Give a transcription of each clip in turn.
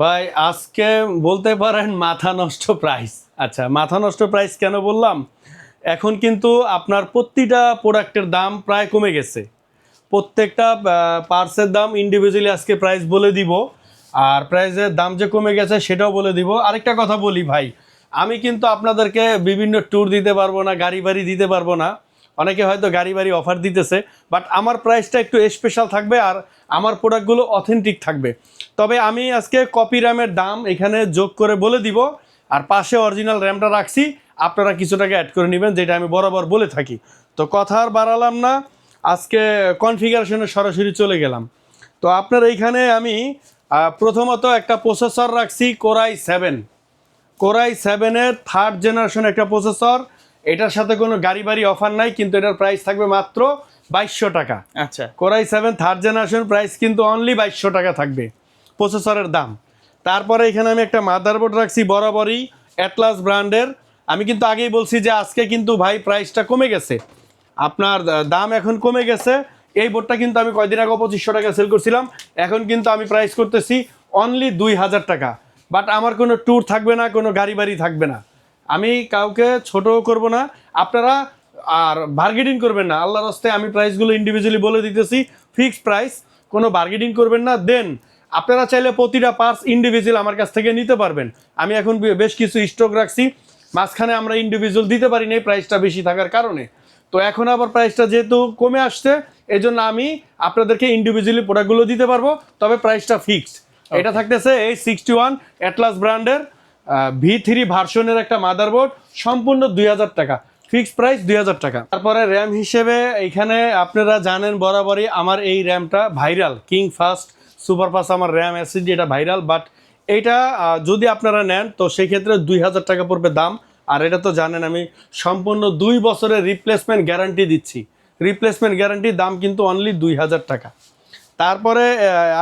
ভাই আজকে বলতে পারেন মাথা নষ্ট প্রাইস। আচ্ছা, মাথা নষ্ট প্রাইস কেন বললাম? এখন কিন্তু আপনার প্রতিটা প্রোডাক্টের দাম প্রায় কমে গেছে। প্রত্যেকটা পার্টসের দাম ইন্ডিভিজুয়ালি আজকে প্রাইস বলে দিব, আর প্রাইসের দাম যে কমে গেছে সেটাও বলে দিব। আরেকটা কথা বলি ভাই, আমি কিন্তু আপনাদেরকে বিভিন্ন ট্যুর দিতে পারবো না, গাড়ি বাড়ি দিতে পারবো না। অনেকে হয়তো গাড়ি বাড়ি অফার দিতেছে, বাট আমার প্রাইসটা একটু স্পেশাল থাকবে আর আমার প্রোডাক্টগুলো অথেন্টিক থাকবে। তবে আমি আজকে কপি র্যামের দাম এখানে যোগ করে বলে দিব, আর পাশে অরিজিনাল র্যামটা রাখছি, আপনারা কিছু টাকা অ্যাড করে নেবেন, যেটা আমি বরাবর বলে থাকি। তো কথা আর বাড়ালাম না, আজকে কনফিগারেশনে সরাসরি চলে গেলাম। তো আপনার এইখানে আমি প্রথমত একটা প্রসেসর রাখছি কোরাই 7-এর 3rd জেনারেশন একটা প্রসেসর। এটার সাথে কোনো গাড়ি বাড়ি অফার নাই, কিন্তু এটার প্রাইস থাকবে মাত্র 2200 টাকা। আচ্ছা, কোরাই 7 3rd জেনারেশন প্রাইস কিন্তু অনলি 2200 টাকা থাকবে প্রসেসরের দাম। তারপরে এখানে আমি একটা মাদারবোর্ড রাখছি বরাবরই অ্যাটলাস ব্র্যান্ডের। আমি কিন্তু আগেই বলছি যে আজকে কিন্তু ভাই প্রাইসটা কমে গেছে, আপনার দাম এখন কমে গেছে। এই বোর্ডটা কিন্তু আমি কয়দিন আগে 2500 টাকা সেল করছিলাম, এখন কিন্তু আমি প্রাইস করতেছি অনলি 2000 টাকা। বাট আমার কোনো ট্যুর থাকবে না, কোনো গাড়ি বাড়ি থাকবে না, আমি কাউকে ছোটও করব না। আপনারা আর বার্গেনিং করবেন না, আল্লাহর রাস্তায় আমি প্রাইসগুলো ইন্ডিভিজুয়ালি বলে দিতেছি, ফিক্সড প্রাইস, কোনো বার্গেনিং করবেন না। দেন আপনারা চাইলে প্রতিটা পার্টস ইন্ডিভিজুয়াল আমার কাছ থেকে নিতে পারবেন। আমি এখন বেশ কিছু স্টক রাখছি, মাঝখানে আমরা ইন্ডিভিজুয়াল দিতে পারি না এই প্রাইসটা বেশি থাকার কারণে। তো এখন আবার প্রাইসটা যেহেতু কমে আসছে, এই জন্য আমি আপনাদেরকে ইন্ডিভিজুয়ালি প্রোডাক্টগুলো দিতে পারবো, তবে প্রাইসটা ফিক্সড। এটা থাকতেছে এই 61 অ্যাটলাস ব্র্যান্ডের V3 ভার্সনের একটা মাদারবোর্ড, সম্পূর্ণ 2000 টাকা, ফিক্সড প্রাইস 2000 টাকা। তারপরে র্যাম হিসেবে এখানে আপনারা জানেন বরাবরই আমার এই র্যামটা ভাইরাল, কিং ফাস্ট সুপারফাস্ট আমার র্যাম এসএসডি, এটা ভাইরাল। বাট এইটা যদি আপনারা নেন তো সেই ক্ষেত্রে 2000 টাকা পড়বে দাম। আর এটা তো জানেন আমি সম্পূর্ণ 2 বছরের রিপ্লেসমেন্ট গ্যারান্টি দিচ্ছি, রিপ্লেসমেন্ট গ্যারান্টির দাম কিন্তু অনলি 2000 টাকা। তারপরে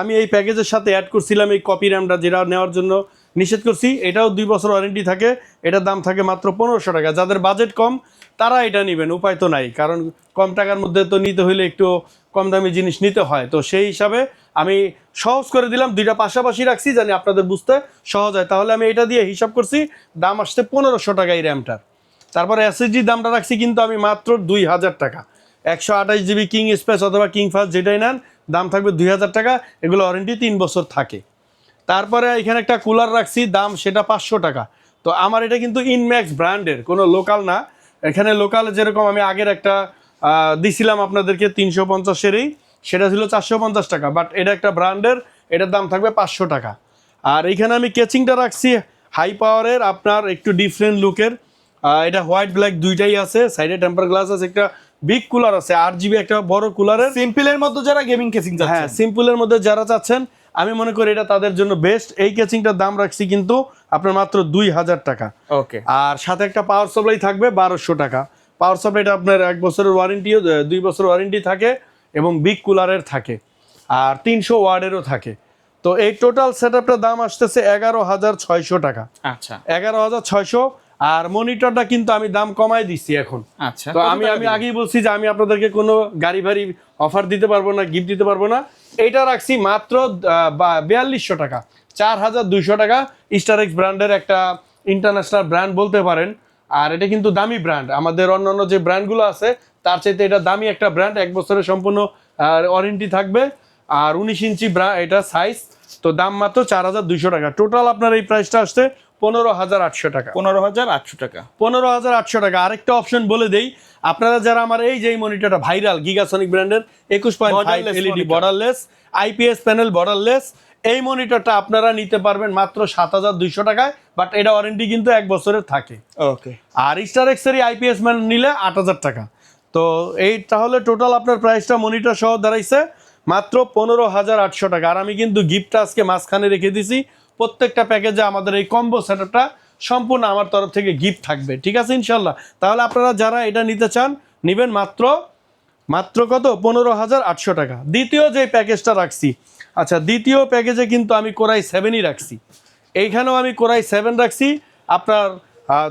আমি এই প্যাকেজের সাথে অ্যাড করছিলাম এই কপি র্যামটা, যেটা নেওয়ার জন্য নিষেধ করছি। এটাও 2 বছর ওয়ারেন্টি থাকে, এটার দাম থাকে মাত্র 1500 টাকা। যাদের বাজেট কম তারা এটা নেবেন, উপায় তো নাই, কারণ কম টাকার মধ্যে তো নিতে হলে একটু কম দামি জিনিস নিতে হয়। তো সেই হিসাবে আমি সহজ করে দিলাম, দুইটা পাশাপাশি রাখছি জানি আপনাদের বুঝতে সহজ হয়। তাহলে আমি এটা দিয়ে হিসাব করছি, দাম আসছে 1500 টাকা এই র্যামটার। তারপরে এসএসডি দামটা রাখছি কিন্তু আমি মাত্র 2000 টাকা। 128 জিবি কিং স্পেস অথবা কিং ফাস্ট যেটাই নেন দাম থাকবে 2000 টাকা, এগুলো ওয়ারেন্টি 3 বছর থাকে। তারপরে এখানে একটা কুলার রাখছি, দাম সেটা 500 টাকা। তো আমার এটা কিন্তু ইনম্যাক্স ব্র্যান্ডের, কোনো লোকাল না। এখানে লোকাল যেরকম আমি আগের একটা দিছিলাম আপনাদেরকে 350-এরই, সেটা ছিল 450 টাকা, বাট এটা একটা ব্র্যান্ডের, এটার দাম থাকবে 500 টাকা। আর এখানে আমি কেচিংটা রাখছি হাই পাওয়ারের, আপনার একটু ডিফারেন্ট লুকের। এটা হোয়াইট ব্ল্যাক দুইটাই আছে, সাইডে টেম্পার গ্লাস আছে, একটা বিগ কুলার আছে 8 জিবি একটা বড় কুলারের। সিম্পলের মধ্যে যারা গেমিং কেসিং হ্যাঁ, যাচ্ছে, সিম্পলের মধ্যে যারা চাচ্ছেন আমি মনে করি এটা তাদের জন্য বেস্ট। এই কেচিংটার দাম রাখছি কিন্তু আপনার মাত্র 2000 টাকা। ওকে। আর সাথে একটা পাওয়ার সাপ্লাই থাকবে 1200 টাকা। পাওয়ার সাপ্লাইটা আপনার 1 বছরের ওয়ারেন্টিও 2 বছর ওয়ারেন্টি থাকে, এবং বিগ কুলারের থাকে, আর 300 ওয়ার্ডেরও থাকে। তো এই টোটাল সেটআপটার দাম আসতেছে 11600 টাকা। আচ্ছা 11600। আর মনিটরটা কিন্তু আমি দাম কমাই দিচ্ছি এখন। আচ্ছা, তো আমি আগেই বলছি যে আমি আপনাদেরকে কোনো গাড়ি ভাড়ি অফার দিতে পারবো না, গিফট দিতে পারবো না। এইটা রাখছি মাত্র 4200 টাকা, 4200 টাকা। স্টারেক্স ব্র্যান্ডের একটা ইন্টারন্যাশনাল ব্র্যান্ড বলতে পারেন। আর এটা কিন্তু দামি ব্র্যান্ড, আমাদের অন্যান্য যে ব্র্যান্ডগুলো আছে তার চাইতে এটা দামি একটা ব্র্যান্ড। 1 বছরের সম্পূর্ণ ওয়ারেন্টি থাকবে, আর 19 ইঞ্চি এটা সাইজ। তো দাম মাত্র 4200 টাকা। টোটাল আপনার এই প্রাইসটা আসছে 15800 টাকা। 15800 টাকা। 15800 টাকা। আরেকটা অপশন বলে দেই, আপনারা যারা আমার এই যে মনিটরটা ভাইরাল গিগাসনিক ব্র্যান্ডের 21.5 LED borderless IPS panel borderless, এই মনিটরটা আপনারা নিতে পারবেন মাত্র 7200 টাকায়। বাট এটা ওয়ারেন্টি কিন্তু 1 বছরের থাকে। ওকে। আর স্টারেক্সেরই আইপিএস ম্যান নিলে 8000 টাকা। তো এই তাহলে টোটাল আপনার প্রাইসটা মনিটর সহ দাঁড়াইছে মাত্র 15800 টাকা। আর আমি কিন্তু গিফটটা আজকে মাঝখানে রেখে দিছি, প্রত্যেকটা প্যাকেজে আমাদের এই কম্বো সেটআপটা সম্পূর্ণ আমার তরফ থেকে গিফট থাকবে, ঠিক আছে ইনশাল্লাহ। তাহলে আপনারা যারা এটা নিতে চান নেবেন মাত্র কত 15800 টাকা। দ্বিতীয় যে প্যাকেজটা রাখছি, আচ্ছা দ্বিতীয় প্যাকেজে কিন্তু আমি কোরাই 7ই রাখছি, এইখানেও আমি কোরাই 7 রাখছি আপনার।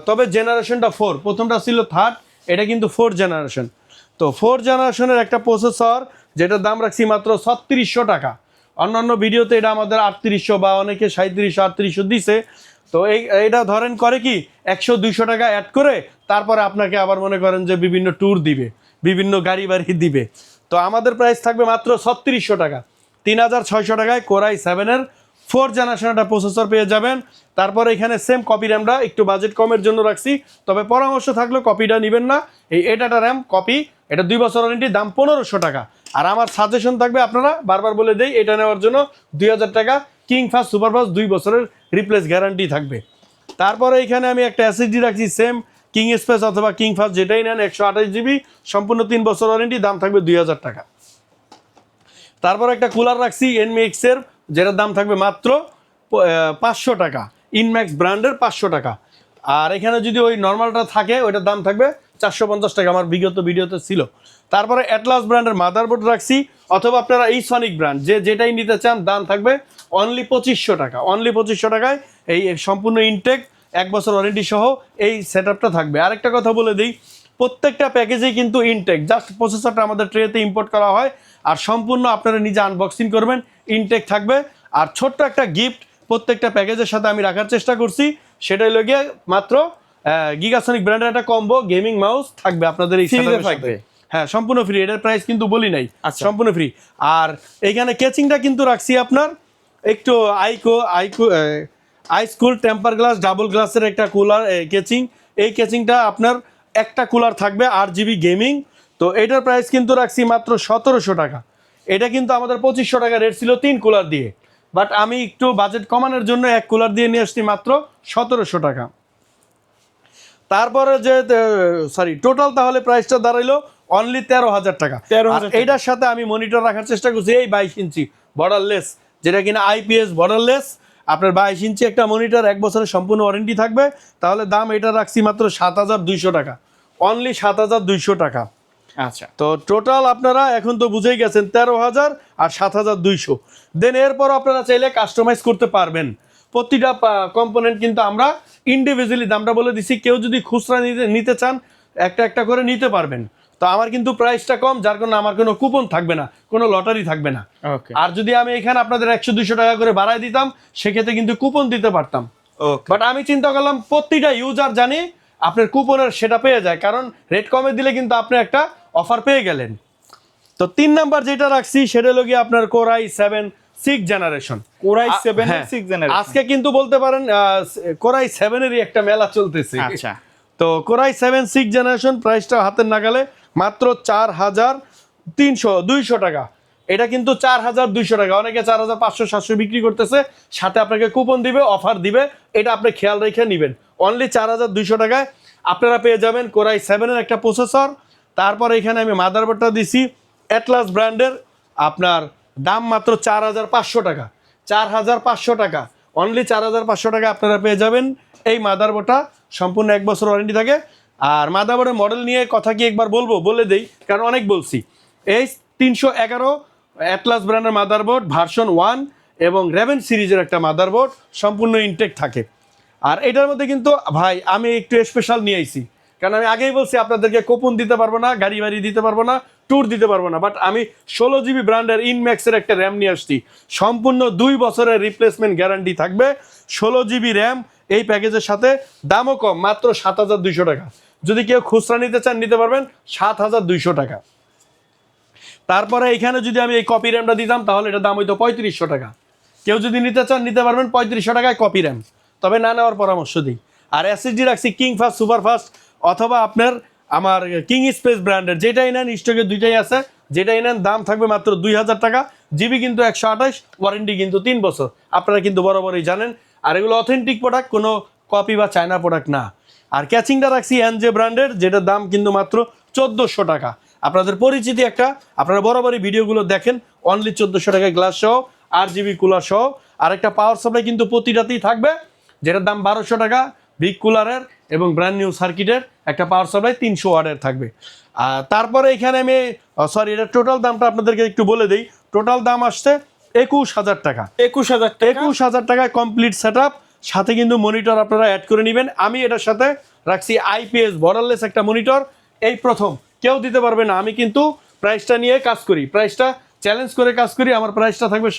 তবে জেনারেশনটা 4, প্রথমটা ছিল 3rd, এটা কিন্তু 4th জেনারেশন। তো 4th জেনারেশনের একটা প্রসেসর যেটার দাম রাখছি মাত্র 3600 টাকা। অন্যান্য ভিডিওতে এটা আমাদের 3800 বা অনেকে 3700 3800 দিছে। তো এইটা ধরেন করে কি 100-200 টাকা অ্যাড করে তারপরে আপনাকে আবার মনে করেন যে বিভিন্ন ট্যুর দিবে, বিভিন্ন গাড়ি বাড়ি দিবে। তো আমাদের প্রাইস থাকবে মাত্র 3600 টাকা, 3600 টাকায় কোরাই 7-এর 4 জেনারেশন একটা প্রসেসর পেয়ে যাবেন। তারপরে এখানে সেম কপি র্যামটা একটু বাজেট কমের জন্য রাখছি, তবে পরামর্শ থাকলো কপিটা নেবেন না। এই 8 র্যাম কপি, এটা 2 বছর ওয়ারেন্টি, দাম 1500 টাকা। আর আমার সাজেশন থাকবে, আপনারা বারবার বলে দেই, এটা নেওয়ার জন্য 2000 টাকা কিং ফাস্ট সুপারফাস্ট 2 বছরের রিপ্লেস গ্যারান্টি থাকবে। তারপরে এখানে আমি একটা এসএসডি রাখছি সেম কিং স্পেস অথবা কিং ফাস্ট যেটাই নেন, 128 জিবি, সম্পূর্ণ 3 বছর ওয়ারেন্টি, দাম থাকবে 2000 টাকা। তারপর একটা কুলার রাখছি এনমিএক্স এর, যেটার দাম থাকবে মাত্র 500 টাকা, ইনম্যাক্স ব্র্যান্ডের 500 টাকা। আর এখানে যদি ওই নর্মালটা থাকে ওইটার দাম থাকবে 450 টাকা, আমার বিগত ভিডিওতে ছিল। তারপরে অ্যাটলাস ব্র্যান্ডের মাদারবোর্ড রাখছি, অথবা আপনারা এই সনিক ব্র্যান্ড যেটাই নিতে চান, দাম থাকবে অনলি 2500 টাকা। অনলি 2500 টাকায় এই সম্পূর্ণ ইনটেক 1 বছর ওয়ারেন্টি সহ এই সেটআপটা থাকবে। আরেকটা কথা বলে দিই, প্রত্যেকটা প্যাকেজেই কিন্তু ইনটেক, জাস্ট প্রসেসরটা আমাদের ট্রেতে ইম্পোর্ট করা হয়, আর সম্পূর্ণ আপনারা নিজে আনবক্সিং করবেন, ইনটেক থাকবে। আর ছোট্ট একটা গিফট প্রত্যেকটা প্যাকেজের সাথে আমি রাখার চেষ্টা করছি, সেটাই লগে মাত্র গিগাসনিক ব্র্যান্ডের একটা কম্বো গেমিং মাউস থাকবে আপনাদের এই ফ্রিতে setup-এর থাকবে। সাথে। হ্যাঁ, সম্পূর্ণ ফ্রি, এটার প্রাইস কিন্তু বলি নাই, আচ্ছা। সম্পূর্ণ ফ্রি। আর এইখানে কেচিংটা কিন্তু রাখছি আপনার একটু আইস্কুল টেম্পার গ্লাস ডাবল গ্লাসের একটা কুলার কেচিং। এই কেচিংটা আপনার একটা কুলার থাকবে 8 জিবি গেমিং। তো এটার প্রাইস কিন্তু রাখছি মাত্র 1700 টাকা। এটা কিন্তু আমাদের 2500 টাকা রেট ছিল 3 কুলার দিয়ে, বাট আমি একটু বাজেট কমানোর জন্য 1 কুলার দিয়ে নিয়ে আসছি মাত্র 1700 টাকা। তারপরে যে টোটাল তাহলে প্রাইসটা দাঁড়াইলো অনলি 13,000 টাকা। 13,000 টাকা। এইটার সাথে আমি মনিটর রাখার চেষ্টা করছি এই 22 ইঞ্চি বর্ডারলেস, যেটা কিনা আইপিএস বর্ডারলেস। আপনার 22 ইঞ্চি একটা মনিটর, 1 বছরের সম্পূর্ণ ওয়ারেন্টি থাকবে। তাহলে দাম এটা রাখছি মাত্র 7200 টাকা, অনলি 7200 টাকা। আচ্ছা, তো টোটাল আপনারা এখন তো বুঝেই গেছেন 13,000 আর 7200। দেন এরপর আপনারা চাইলে কাস্টমাইজ করতে পারবেন। প্রতিটা কম্পোনেন্ট কিন্তু আমরা ইন্ডিভিজুয়ালি দামটা বলে দিছি, কেউ যদি খুচরা নিতে চান একটা একটা করে নিতে পারবেন। তো আমার কিন্তু প্রাইসটা কম, যার কারণে আমার কোনো কুপন থাকবে না, কোনো লটারি থাকবে না। ওকে আর যদি আমি এখানে আপনাদের 100-200 টাকা করে বাড়ায় দিতাম, সেক্ষেত্রে কিন্তু কুপন দিতে পারতাম। ওকে। বাট আমি চিন্তা করলাম প্রতিটা ইউজার জানি আপনার কুপনের সেটা পেয়ে যায়, কারণ রেট কমে দিলে কিন্তু আপনি একটা অফার পেয়ে গেলেন। তো 3 নাম্বার যেটা রাখছি সেটা হলো গিয়ে আপনার কোরাই 7 6 জেনারেশন। কোরাই 7 হ্যাঁ, 6 জেনারেশন। আজকে কিন্তু বলতে পারেন কোরাই 7-এরই একটা মেলা চলতেছে। আচ্ছা, তো কোরাই 7 6 জেনারেশন প্রাইসটা হাতের নাগালে মাত্র 4,200 টাকা। এটা কিন্তু 4,200 টাকা, অনেকে 4,500-700 বিক্রি করতেছে, সাথে আপনাকে কুপন দিবে, অফার দিবে, এটা আপনি খেয়াল রেখে নেবেন। অনলি 4,200 টাকায় আপনারা পেয়ে যাবেন কোরাই 7-এর একটা প্রসেসর। তারপর এখানে আমি মাদারবোর্ডটা দিছি অ্যাটলাস ব্র্যান্ডের, আপনার দাম মাত্র 4,500 টাকা, 4,500 টাকা, অনলি 4,500 টাকা আপনারা পেয়ে যাবেন এই মাদারবোর্ডটা, সম্পূর্ণ 1 বছর ওয়ারেন্টি থাকে। আর মাদারবোর্ডের মডেল নিয়ে কথা কি একবার বলে দেই, কারণ অনেক বলছি। এই 311 অ্যাটলাস ব্র্যান্ডের মাদারবোর্ড ভার্সন 1 এবং রেভেন সিরিজের একটা মাদারবোর্ড, সম্পূর্ণ ইনটেক থাকে। আর এটার মধ্যে কিন্তু ভাই আমি একটু স্পেশাল নিয়ে আইছি, কারণ আমি আগেই বলছি আপনাদেরকে কুপন দিতে পারবো না, গাড়ি বাড়ি দিতে পারবো না, ট্যুর দিতে পারবো না, বাট আমি 16 জিবি ব্র্যান্ডের ইনম্যাক্সের একটা র্যাম নিয়ে আসছি, সম্পূর্ণ 2 বছরের রিপ্লেসমেন্ট গ্যারান্টি থাকবে, 16 জিবি র্যাম এই প্যাকেজের সাথে। দামও কম, মাত্র 7,200 টাকা। যদি কেউ খুচরা নিতে চান নিতে পারবেন 7,200 টাকা। তারপরে এখানে যদি আমি এই কপি র্যামটা দিতাম তাহলে এটা দাম হইতো 3500 টাকা। কেউ যদি নিতে চান নিতে পারবেন 3500 টাকায় কপি র্যাম, তবে না নেওয়ার পরামর্শ দিই। আর এসএসডি রাখছি কিং ফাস্ট সুপার ফাস্ট, অথবা আপনার আমার কিং স্পেস ব্র্যান্ডের, যেটাই নেন, স্টকে দুইটাই আছে, যেটাই নেন দাম থাকবে মাত্র 2000 টাকা। জিবি কিন্তু 128, ওয়ারেন্টি কিন্তু 3 বছর, আপনারা কিন্তু বরাবরই জানেন। আর এগুলো অথেন্টিক প্রোডাক্ট, কোনো কপি বা চায়না প্রোডাক্ট না। আর ক্যাচিংটা রাখছি এনজে ব্র্যান্ডের, যেটার দাম কিন্তু মাত্র 1400 টাকা। আপনাদের পরিচিতি একটা, আপনারা বরাবরই ভিডিওগুলো দেখেন, অনলি 1400 টাকায় গ্লাস সহ 8 জিবি কুলার সহ। আর একটা পাওয়ার সাপ্লাই কিন্তু প্রতিটাতেই থাকবে, যেটার দাম 1200 টাকা, বিগ কুলারের এবং ব্র্যান্ড নিউ সার্কিটের একটা পাওয়ার সাপ্লাই 300 ওয়াটের থাকবে। আর তারপরে এখানে আমি এটা টোটাল দামটা আপনাদেরকে একটু বলে দিই। টোটাল দাম আসছে 21,000 টাকা। 21,000 টাকা। 21,000 টাকায় কমপ্লিট সেটআপ, সাথে কিন্তু মনিটর আপনারা অ্যাড করে নেবেন। আমি এটার সাথে রাখছি আইপিএস বর্ডারলেস একটা মনিটর, এই প্রথম কেউ দিতে পারবে না। আমি কিন্তু প্রাইসটা নিয়ে কাজ করি, প্রাইসটা চ্যালেঞ্জ করে কাজ করি, আমার প্রাইসটা থাকবে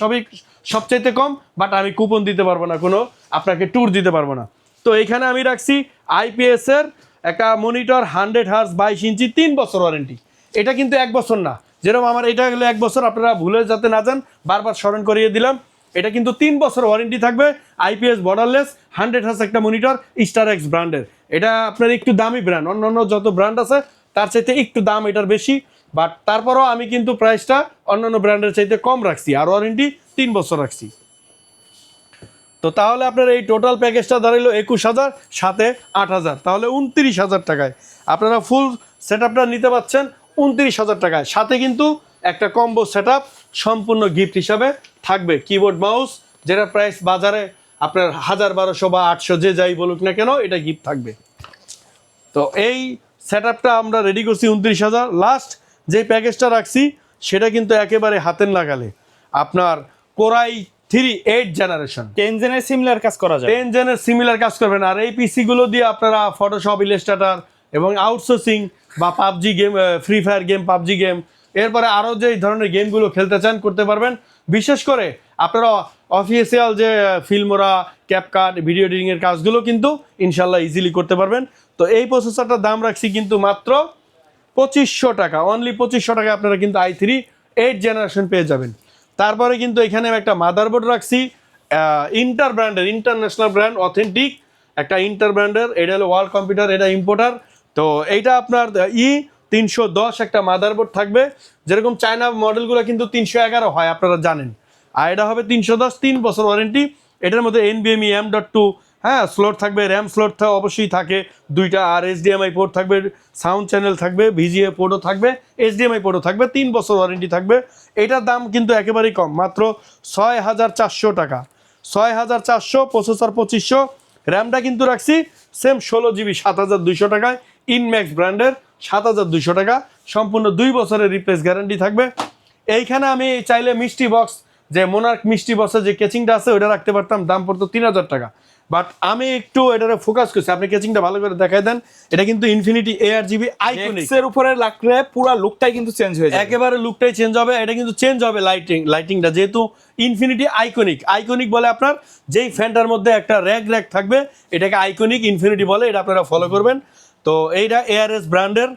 সবচাইতে কম, বাট আমি কুপন দিতে পারবো না, কোনো আপনাকে ট্যুর দিতে পারবো না। তো এখানে আমি রাখছি IPS এর একটা মনিটর 100 হার্জ 22 ইঞ্চি 3 বছর ওয়ারেন্টি। এটা কিন্তু 1 বছর না, যেরকম আমার এটা হলো 1 বছর, আপনারা ভুলে যাতে না যান, বারবার স্মরণ করিয়ে দিলাম। এটা কিন্তু 3 বছর ওয়ারেন্টি থাকবে। IPS বর্ডারলেস 100 হার্জ একটা মনিটর, স্টারএক্স ব্র্যান্ডের। এটা আপনার একটু দামি ব্র্যান্ড, অন্যান্য যত ব্র্যান্ড আছে তার চাইতে একটু দাম এটার বেশি, বাট তারপরও আমি কিন্তু প্রাইসটা অন্যান্য ব্র্যান্ডের চাইতে কম রাখছি, আর ওয়ারেন্টি 3 বছর রাখছি। তো তাহলে আপনার এই টোটাল প্যাকেজটা দাঁড়াইলো 21,000, সাথে 8,000, তাহলে 29,000 টাকায় আপনারা ফুল সেট আপটা নিতে পাচ্ছেন 29,000 টাকায়। সাথে কিন্তু একটা কম্বো সেট আপ সম্পূর্ণ গিফট হিসাবে থাকবে, কিবোর্ড মাউস, যেটা প্রাইস বাজারে আপনার 1,000, 1,200 বা 800 যে যাই বলুক না কেন, এটা গিফট থাকবে। তো এই সেট আপটা আমরা রেডি করছি 29,000। লাস্ট যে প্যাকেজটা রাখছি সেটা কিন্তু একেবারে হাতের নাগালে, আপনার কোরাই 3 8 জেনারেশন 10 জেনের সিমিলার কাজ করা যায়। 10 জেনের সিমিলার কাজ করবেন। আর এই পিসিগুলো দিয়ে আপনারা ফটোশপ, ইলাস্ট্রেটর এবং আউটসোর্সিং বা PUBG game, free fire game, PUBG game, এরপরে আরও যে ধরনের গেমগুলো খেলতে চান করতে পারবেন। বিশেষ করে আপনারা অফিসিয়াল যে ফিল্মোরা, ক্যাপকাট, ভিডিও এডিটিংয়ের কাজগুলো কিন্তু ইনশাল্লাহ ইজিলি করতে পারবেন। তো এই প্রসেসরটার দাম রাখছি কিন্তু মাত্র 2500 টাকা, অনলি 2500 টাকা আপনারা কিন্তু i3 8 জেনারেশন পেয়ে যাবেন। তারপরে কিন্তু এখানে একটা মাদারবোর্ড রাখছি ইন্টার ব্র্যান্ডের, ইন্টারন্যাশনাল ব্র্যান্ড, অথেন্টিক একটা ইন্টার ব্র্যান্ডের। এটা হলো ওয়ার্ল্ড কম্পিউটার, এটা ইম্পোর্টার। তো এইটা আপনার E310 একটা মাদারবোর্ড থাকবে, যেরকম চায়না মডেলগুলো কিন্তু 311 হয় আপনারা জানেন, আর এটা হবে 310, 3 বছর ওয়ারেন্টি। এটার মধ্যে NVMe M.2 হ্যাঁ স্লট থাকবে, র্যাম স্লট অবশ্যই থাকে 2টা, আর HDMI পোর্ট থাকবে, সাউন্ড চ্যানেল থাকবে, VGA পোর্টও থাকবে, HDMI পোর্টও থাকবে, 3 বছর ওয়ারেন্টি থাকবে। এটার দাম কিন্তু একেবারেই কম, মাত্র 6,400 টাকা। 6,400, প্রসেসর 2500, র্যামটা কিন্তু রাখছি সেম 16GB 7,200 টাকায়, ইনম্যাক্স ব্র্যান্ডের 7,200 টাকা, সম্পূর্ণ 2 বছরের রিপ্লেস গ্যারান্টি থাকবে। এইখানে আমি চাইলে মিষ্টি বক্স, যে মোনার্ক মিষ্টি বক্সের যে কেচিংটা আছে ওটা রাখতে পারতাম, দাম পড়তো 3,000 টাকা, বাট আমি একটু এটারে ফোকাস করছি। আপনি কেচিংটা ভালো করে দেখাই দেন, এটা কিন্তু ইনফিনিটি ARGB আইকনিক এর উপরে লাগলে পুরো লুকটাই কিন্তু চেঞ্জ হয়ে যাবে, একেবারে লুকটাই চেঞ্জ হবে। এটা কিন্তু চেঞ্জ হবে লাইটিংটা, যেহেতু ইনফিনিটি আইকনিক বলে আপনার যেই ফ্যানটার মধ্যে একটা র্যাক থাকবে, এটাকে আইকনিক ইনফিনিটি বলে, এটা আপনারা ফলো করবেন। তো এইটা ARS ব্র্যান্ডের,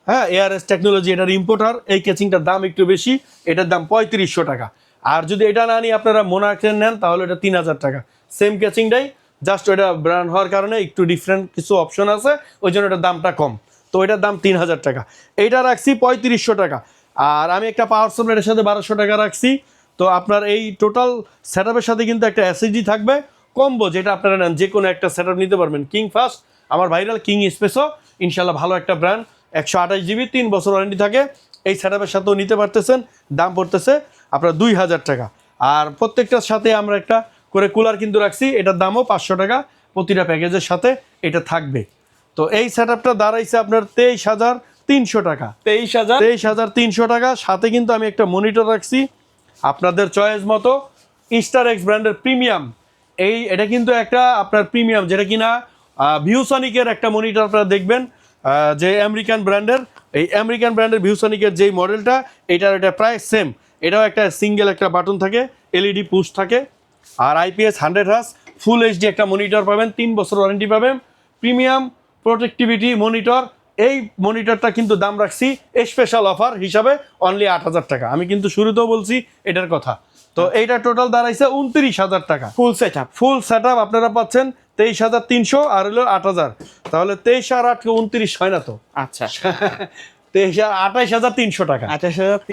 হ্যাঁ ARS টেকনোলজি, এটার ইম্পোর্টার। এই কেচিংটার দাম একটু বেশি, এটার দাম 3500 টাকা। আর যদি এটা না নিয়ে আপনারা মোনার্কের নেন তাহলে এটা 3,000 টাকা, সেম কেচিংটাই, জাস্ট ওইটা ব্র্যান্ড হওয়ার কারণে একটু ডিফারেন্ট কিছু অপশন আছে, ওই জন্য এটার দামটা কম। তো এটার দাম 3,000 টাকা, এইটা রাখছি 3500 টাকা। আর আমি একটা পাওয়ার সাপ্লাইয়ের সাথে 1,200 টাকা রাখছি। তো আপনার এই টোটাল সেট আপের সাথে কিন্তু একটা SSD থাকবে কম্বো, যেটা আপনারা নেন যে কোনো একটা সেট আপ নিতে পারবেন। কিং ফাস্ট, আমার ভাইরাল কিং স্পেসও ইনশাল্লাহ ভালো একটা ব্র্যান্ড, 128GB 3 বছর ওয়ারেন্টি থাকে। এই সেট আপের সাথেও নিতে পারতেছেন, দাম পড়তেছে আপনার 2,000 টাকা। আর প্রত্যেকটার সাথে আমরা একটা করে কুলার কিন্তু রাখছি, এটার দামও 500 টাকা, প্রতিটা প্যাকেজের সাথে এটা থাকবে। তো এই সেট আপটা দাঁড়াইছে আপনার 23,300 টাকা, 23,300 টাকা। সাথে কিন্তু আমি একটা মনিটর রাখছি আপনাদের চয়েস মতো, স্টারএক্স ব্র্যান্ডের প্রিমিয়াম। এটা কিন্তু একটা আপনার প্রিমিয়াম, যেটা কিনা ভিউসনিকের একটা মনিটর আপনারা দেখবেন, যে আমেরিকান ব্র্যান্ডের, এই আমেরিকান ব্র্যান্ডের ভিউসনিকের যেই মডেলটা, এটা প্রায় সেম। এটাও একটা সিঙ্গেল একটা বাটন থাকে, LED পুশ থাকে, আর IPS 100 হার্জ ফুল HD একটা মনিটর পাবেন, 3 বছর ওয়ারেন্টি পাবেন, প্রিমিয়াম প্রোটেক্টিভিটি মনিটর। এই মনিটরটা কিন্তু দাম রাখছি স্পেশাল অফার হিসাবে অনলি 8,000 টাকা। আমি কিন্তু শুরুতেও বলছি এটার কথা। তো এইটা টোটাল দাঁড়াইছে 29,000 টাকা, ফুল সেট আপ আপনারা পাচ্ছেন 23,300 আর হলো 8,000, তাহলে 23 আর 8 29 হয় না তো? আচ্ছা 28,300 টাকা,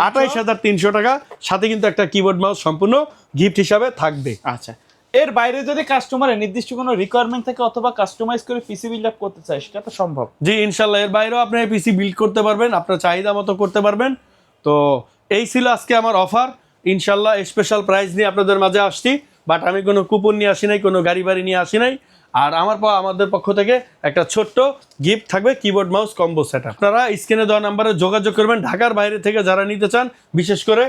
28,300 টাকা। সাথে কিন্তু একটা কিবোর্ড মাউস সম্পূর্ণ গিফট হিসাবে থাকবে। আচ্ছা, এর বাইরে যদি কাস্টমারের নির্দিষ্ট কোনো রিকোয়ারমেন্ট থাকে অথবা কাস্টমাইজ করে পিসি বিল্ড আপ করতে চায়, সেটা তো সম্ভব। জি ইনশাল্লাহ, এর বাইরেও আপনি পিসি বিল্ড করতে পারবেন, আপনার চাহিদা মতো করতে পারবেন। তো এই ছিল আজকে আমার অফার, ইনশাল্লাহ স্পেশাল প্রাইস নিয়ে আপনাদের মাঝে আসছি, বাট আমি কোনো কুপন নিয়ে আসি নাই, কোনো গাড়ি বাড়ি নিয়ে আসি নাই। আর আমাদের পক্ষ থেকে একটা ছোট্ট গিফট থাকবে, কিবোর্ড মাউস কম্বো সেট। আপনারা স্ক্রিনে দেওয়া নাম্বারে যোগাযোগ করবেন, ঢাকার বাইরে থেকে যারা নিতে চান। বিশেষ করে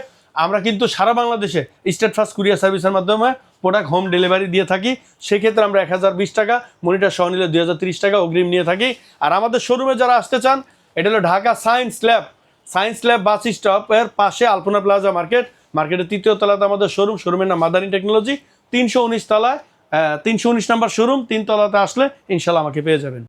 আমরা কিন্তু সারা বাংলাদেশে স্টেট ফাস্ট কুরিয়ার সার্ভিসের মাধ্যমে প্রোডাক্ট হোম ডেলিভারি দিয়ে থাকি। সেক্ষেত্রে আমরা 1,020 টাকা, মনিটর সহ নিলে 2,030 টাকা অগ্রিম নিয়ে থাকি। আর আমাদের শোরুমে যারা আসতে চান, এটা হলো Dhaka science lab, science lab bus স্টপের পাশে আলপনা প্লাজা মার্কেট, মার্কেটের 3য় তলাতে আমাদের শোরুমের নাম মাদানী টেকনোলজি, 319 তলায় 319 নাম্বার শোরুম, 3 তলাতে আসলে ইনশাল্লাহ আমাকে পেয়ে যাবেন।